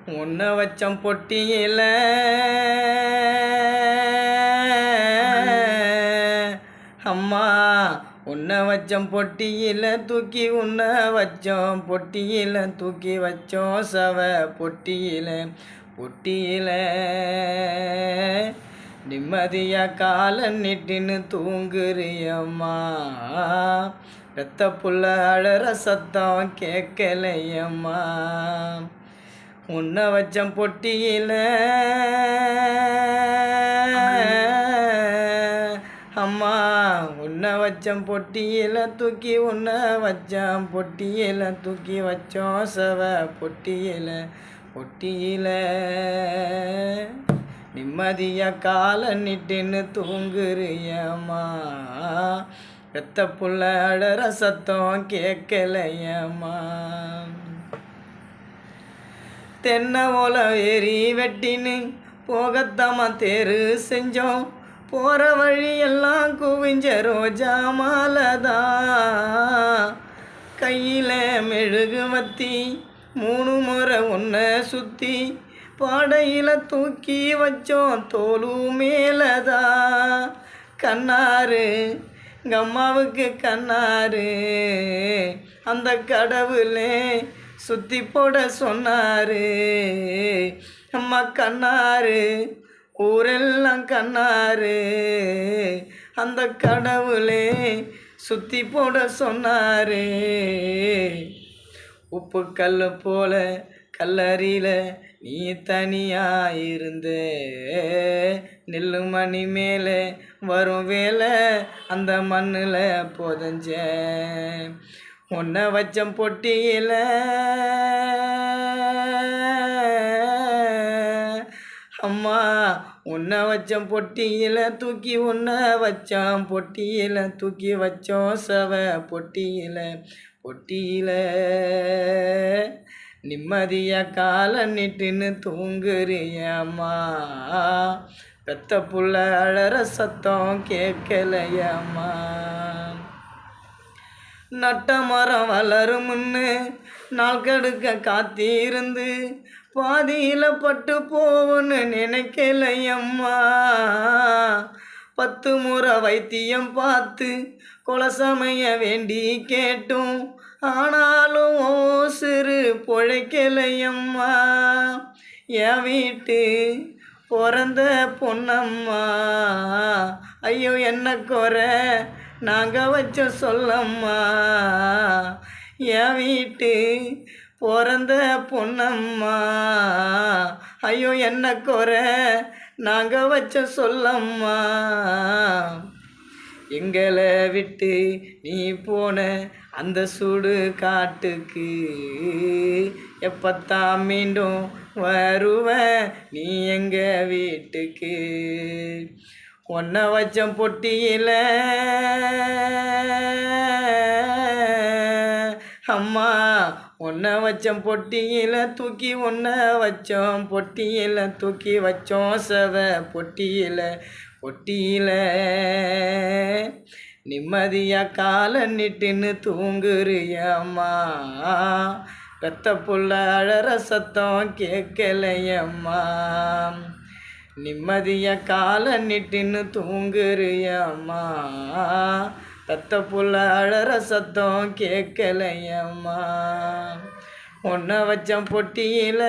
உன்னை வச்சம் பொட்டியில் அம்மா உன்னை வச்சம் பொட்டியில் தூக்கி உன்னை வச்சோம் பொட்டியில் தூக்கி வச்சோம் சவ பொட்டியில் பொட்டியில் நிம்மதியாக காலை நீட்டின்னு தூங்குறியம்மா பெத்த புள்ள அழற சத்தம் கேட்கலையம்மா உன்னை வச்சம் பொட்டியில் அம்மா உன்னை வச்சம் பொட்டியில் தூக்கி உன்னை வச்சம் பொட்டியில் தூக்கி வச்சோம் சவ பொட்டியில் பொட்டியில் நிம்மதியாக காலை நீட்டின்னு தூங்குறியம்மா பெத்த புள்ள அழற சத்தம் கேட்கலையம்மா தென்னை ஓலை ஏறி வெட்டின்னு போகத்தாமா தேரு செஞ்சோம் போகிற வழியெல்லாம் குவிஞ்ச ரோஜா மாலைதான் கையில் மெழுகு வத்தி 3 முறை ஒன்றை சுற்றி பாடையில் தூக்கி வச்சோம் தோலு மேலதான் கண்ணாரு எங்கள் அம்மாவுக்கு கண்ணாரு அந்த கடவுளே சுற்றி போட சொன்னாரு அம்மா கண்ணாரு ஊரெல்லாம் கண்ணாரு அந்த கடவுளே சுற்றி போட சொன்னாரு உப்பு கல் போல கல்லறியில் நீ தனியாக இருந்த நெல்லு மணி மேலே வரும் வேலை அந்த மண்ணில் புதஞ்ச உன்னை வச்சம் பொட்டியில் அம்மா உன்னை வச்சம் பொட்டியில் தூக்கி உன்னை வச்சோம் பொட்டியில் தூக்கி வச்சோம் சவ பொட்டியில் பொட்டியில் நிம்மதியாக காலை நீட்டின்னு தூங்குறியம்மா பெத்த புள்ள அழற சத்தம் கேட்கலையம்மா நட்ட மரம் வளரும்னு நாள் கெடுக்க காத்திருந்து பாதியில் பட்டு போவுன்னு நினைக்கலையம்மா 10 முறை வைத்தியம் பார்த்து கொலசமைய வேண்டி கேட்டும் ஆனாலும் சிறு பொழைக்கலையம்மா என் வீட்டு பிறந்த பொன்னம்மா ஐயோ என்ன குறை நாங்கள் வச்ச சொல்லம்மா என் வீட்டு பிறந்த பொன்னம்மா ஐயோ என்ன குறை நாங்கள் வச்ச சொல்லம்மா எங்களை விட்டு நீ போன அந்த சுடு காட்டுக்கு எப்பத்தான் மீண்டும் வருவேன் நீ எங்கள் வீட்டுக்கு உன்னை வச்சம் பொட்டியில் அம்மா உன்னை வச்சம் பொட்டியில் தூக்கி உன்னை வச்சோம் பொட்டியில் தூக்கி வச்சோம் சவ பொட்டியில் பொட்டியில் நிம்மதியாக காலை நீட்டின்னு தூங்குறியம்மா பெத்த புள்ள அழற சத்தம் கேட்கலையம்மா நிம்மதியாக காலை நீட்டின்னு தூங்குறியம்மா பெத்த புள்ள அழற சத்தம் கேட்கலையம்மா உன்னை வச்சம் பொட்டியில்